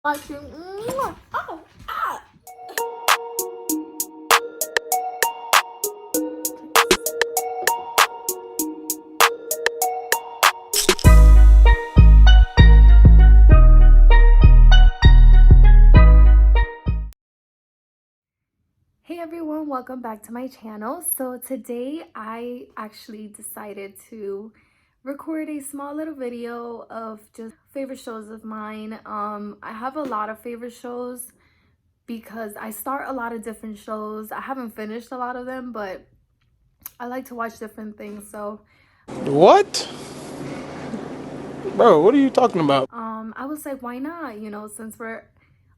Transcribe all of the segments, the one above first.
Watching. Oh, ah. Hey everyone, welcome back to my channel. So today I actually decided to record a small little video of just favorite shows of mine. I have a lot of favorite shows because I start a lot of different shows. I haven't finished a lot of them, but I like to watch different things. So What? Bro, what are you talking about? I was like, why not? You know, since we're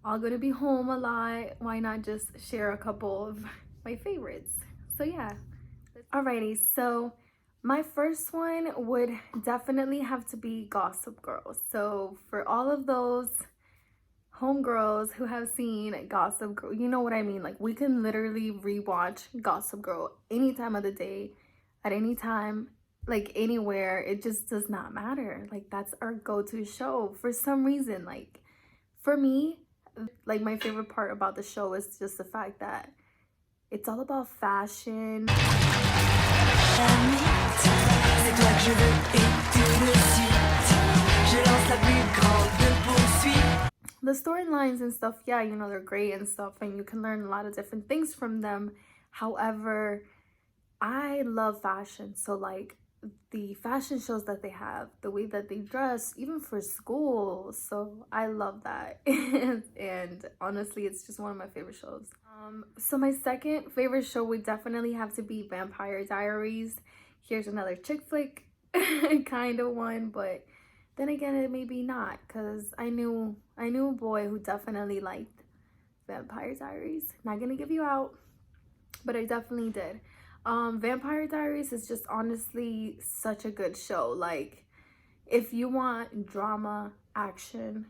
all gonna be home a lot, why not just share a couple of my favorites? So yeah. Alrighty, so my first one would definitely have to be Gossip Girl. So for all of those homegirls who have seen Gossip Girl, you know what I mean. Like we can literally rewatch Gossip Girl any time of the day, at any time, like anywhere. It just does not matter. Like that's our go-to show for some reason. Like for me, like my favorite part about the show is just the fact that it's all about fashion. C'est toi que je veux et tout de suite. Je lance la plus grande poursuite. The storylines and stuff, yeah, you know, they're great and stuff, and you can learn a lot of different things from them. However, I love fashion. So, like, the fashion shows that they have, the way that they dress, even for school. So, I love that. And honestly, it's just one of my favorite shows. So, my second favorite show would definitely have to be Vampire Diaries. Here's another chick flick kind of one, but then again, it may be not, because I knew a boy who definitely liked Vampire Diaries. Not gonna give you out, but I definitely did. Vampire Diaries is just honestly such a good show. Like, if you want drama, action,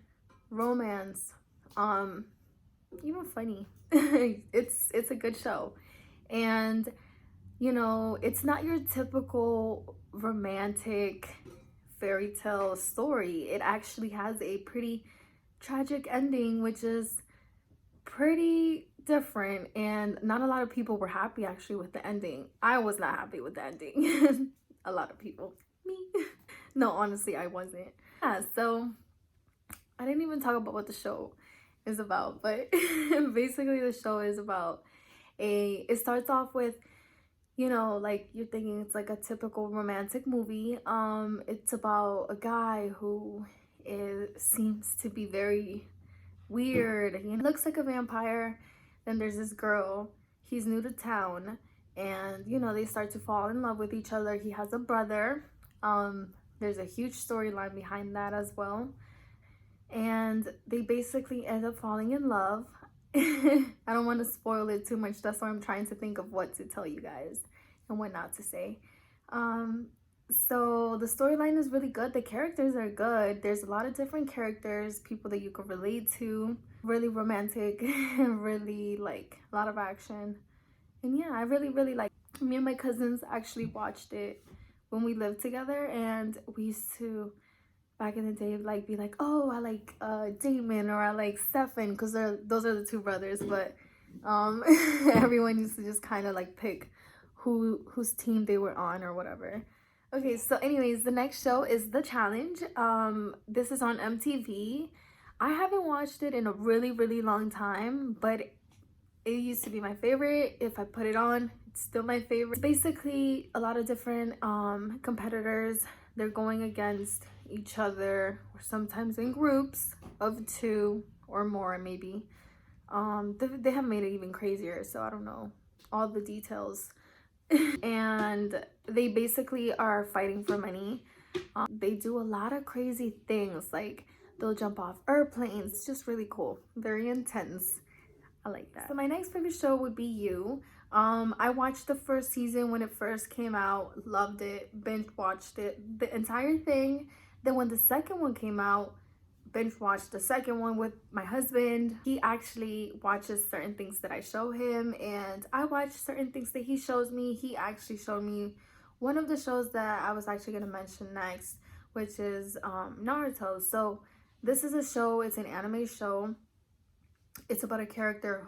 romance, even funny, it's a good show. And you know, it's not your typical romantic fairy tale story. It actually has a pretty tragic ending, which is pretty different, and not a lot of people were happy actually with the ending. I was not happy with the ending. A lot of people, me. No, honestly, I wasn't. Yeah, so I didn't even talk about what the show is about, but basically the show is about it starts off with, you know, like you're thinking it's like a typical romantic movie. It's about a guy who seems to be very weird. He looks like a vampire. Then there's this girl. He's new to town, and you know they start to fall in love with each other. He has a brother. There's a huge storyline behind that as well, and they basically end up falling in love. I don't want to spoil it too much. That's why I'm trying to think of what to tell you guys and what not to say. Um, so the storyline is really good. The characters are good. There's a lot of different characters, people that you could relate to. Really romantic, really like a lot of action. And yeah, I really like. Me and my cousins actually watched it when we lived together, and we used to back in the day like be like, oh, I like Damon, or I like Stefan, because those are the two brothers. But everyone used to just kind of like pick whose team they were on or whatever. Okay, so anyways, the next show is The Challenge. This is on MTV. I haven't watched it in a really long time, but it used to be my favorite. If I put it on, it's still my favorite. It's basically a lot of different competitors. They're going against each other, or sometimes in groups of two or more maybe. They have made it even crazier, so I don't know all the details. And they basically are fighting for money. They do a lot of crazy things, like they'll jump off airplanes. It's just really cool, very intense. I like that. So my next favorite show would be You. I watched the first season when it first came out, loved it, binge watched it, the entire thing. Then when the second one came out, binge watched the second one with my husband. He actually watches certain things that I show him, and I watch certain things that he shows me. He actually showed me one of the shows that I was actually going to mention next, which is Naruto. So This is a show, it's an anime show. It's about a character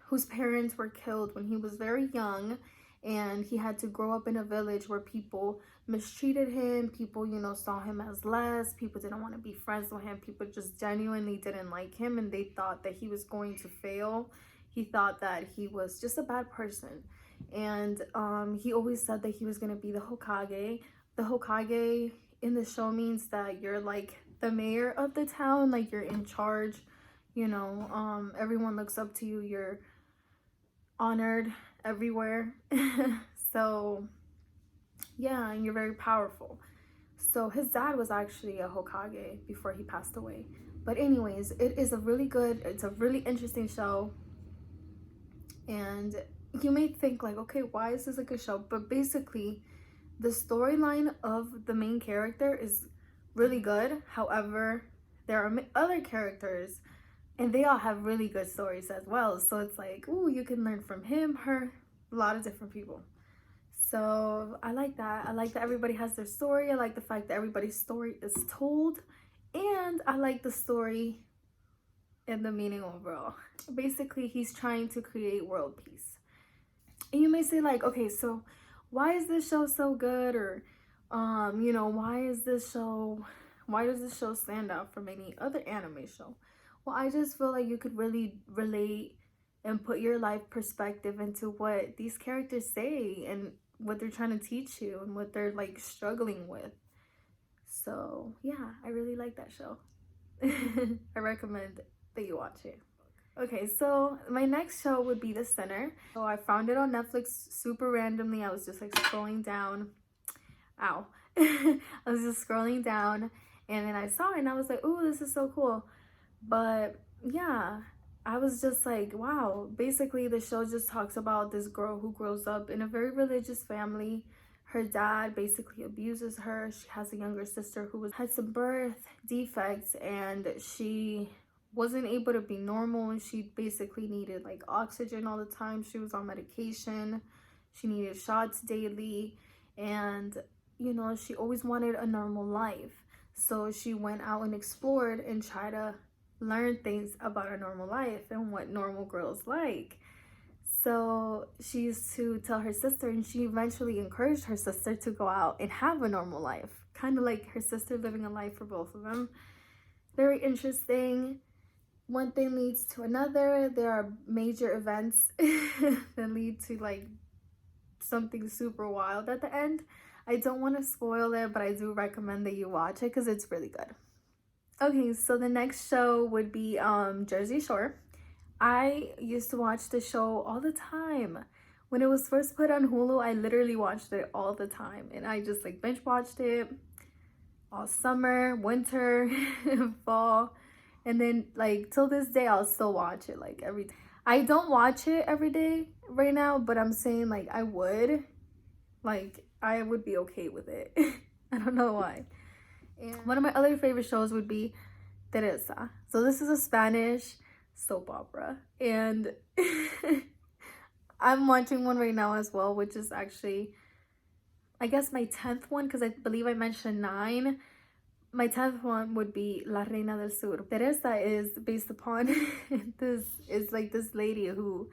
whose parents were killed when he was very young, and he had to grow up in a village where people mistreated him. People, you know, saw him as less. People didn't want to be friends with him. People just genuinely didn't like him, and they thought that he was going to fail. He thought that he was just a bad person. And he always said that he was going to be the Hokage. The Hokage in the show means that you're like the mayor of the town, like you're in charge, you know. Everyone looks up to you, you're honored everywhere. So yeah, and you're very powerful. So his dad was actually a Hokage before he passed away. But anyways, it's a really interesting show. And you may think like, okay, why is this a good show? But basically, the storyline of the main character is really good. However, there are other characters, and they all have really good stories as well. So it's like, ooh, you can learn from him, her, a lot of different people. So I like that. I like that everybody has their story. I like the fact that everybody's story is told. And I like the story and the meaning overall. Basically, he's trying to create world peace. And you may say like, okay, so why is this show so good? Or you know, why does this show stand out from any other anime show? Well, I just feel like you could really relate and put your life perspective into what these characters say and what they're trying to teach you and what they're like struggling with. So yeah, I really like that show. I recommend that you watch it. Okay, so my next show would be The Sinner. So I found it on Netflix super randomly. I was just like scrolling down. Ow. I was just scrolling down, and then I saw it and I was like, oh, this is so cool. But yeah, I was just like, wow. Basically, the show just talks about this girl who grows up in a very religious family. Her dad basically abuses her. She has a younger sister who had some birth defects, and she wasn't able to be normal, and she basically needed like oxygen all the time. She was on medication. She needed shots daily, and you know, she always wanted a normal life. So she went out and explored and tried to learn things about a normal life and what normal girls like. So she used to tell her sister, and she eventually encouraged her sister to go out and have a normal life, kind of like her sister living a life for both of them. Very interesting. One thing leads to another. There are major events that lead to like something super wild at the end. I don't want to spoil it, but I do recommend that you watch it because it's really good. Okay, so the next show would be Jersey Shore. I used to watch the show all the time. When it was first put on Hulu, I literally watched it all the time, and I just like binge watched it all summer, winter, fall, and then like till this day I'll still watch it like every day. I don't watch it every day right now, but I'm saying like I would be okay with it. I don't know why. And one of my other favorite shows would be Teresa. So this is a Spanish soap opera, and I'm watching one right now as well, which is actually, I guess, my 10th one, because I believe I mentioned 9. My 10th one would be La Reina del Sur. Teresa is based upon this lady who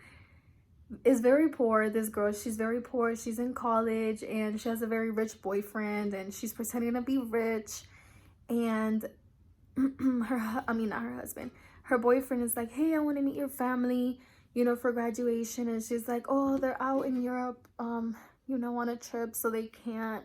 is very poor. This girl, she's very poor. She's in college, and she has a very rich boyfriend, and she's pretending to be rich. And not her husband, her boyfriend is like, hey, I want to meet your family, you know, for graduation. And she's like, oh, they're out in Europe, you know, on a trip, so they can't.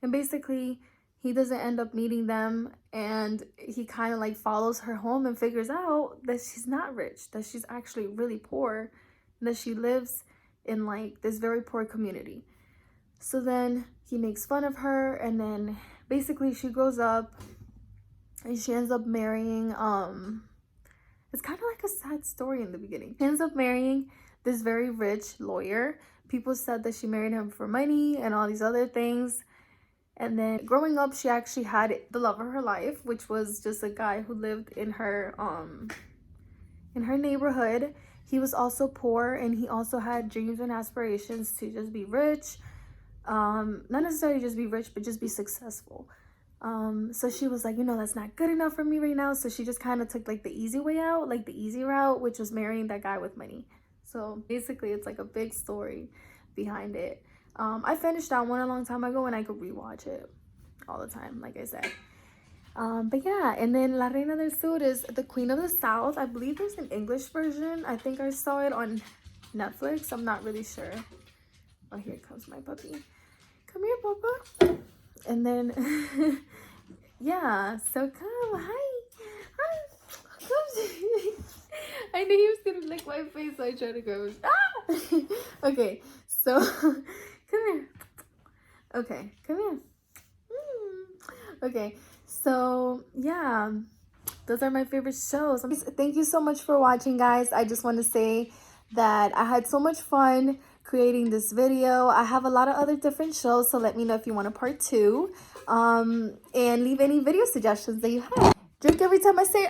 And basically, he doesn't end up meeting them, and he kind of like follows her home and figures out that she's not rich, that she's actually really poor, and that she lives in like this very poor community. So then he makes fun of her, and then basically she grows up and she ends up marrying, it's kind of like a sad story in the beginning. She ends up marrying this very rich lawyer. People said that she married him for money and all these other things. And then growing up, she actually had the love of her life, which was just a guy who lived in her neighborhood. He was also poor, and he also had dreams and aspirations to just be rich. Not necessarily just be rich, but just be successful. So she was like, you know, that's not good enough for me right now. So she just kind of took like the easy way out, like the easy route, which was marrying that guy with money. So basically it's like a big story behind it. I finished that one a long time ago and I could rewatch it all the time, like I said. But yeah, and then La Reina del Sur is the Queen of the South. I believe there's an English version. I think I saw it on Netflix. I'm not really sure. Oh, here comes my puppy. Come here, Papa. And then, yeah, so come. Hi. Hi. Come. I knew he was going to lick my face, so I tried to go. Ah! Okay, so come here. Okay, come here. Okay, so yeah, those are my favorite shows. Thank you so much for watching, guys. I just want to say that I had so much fun creating this video. I have a lot of other different shows, so let me know if you want a part 2, and leave any video suggestions that you have. Drink every time I say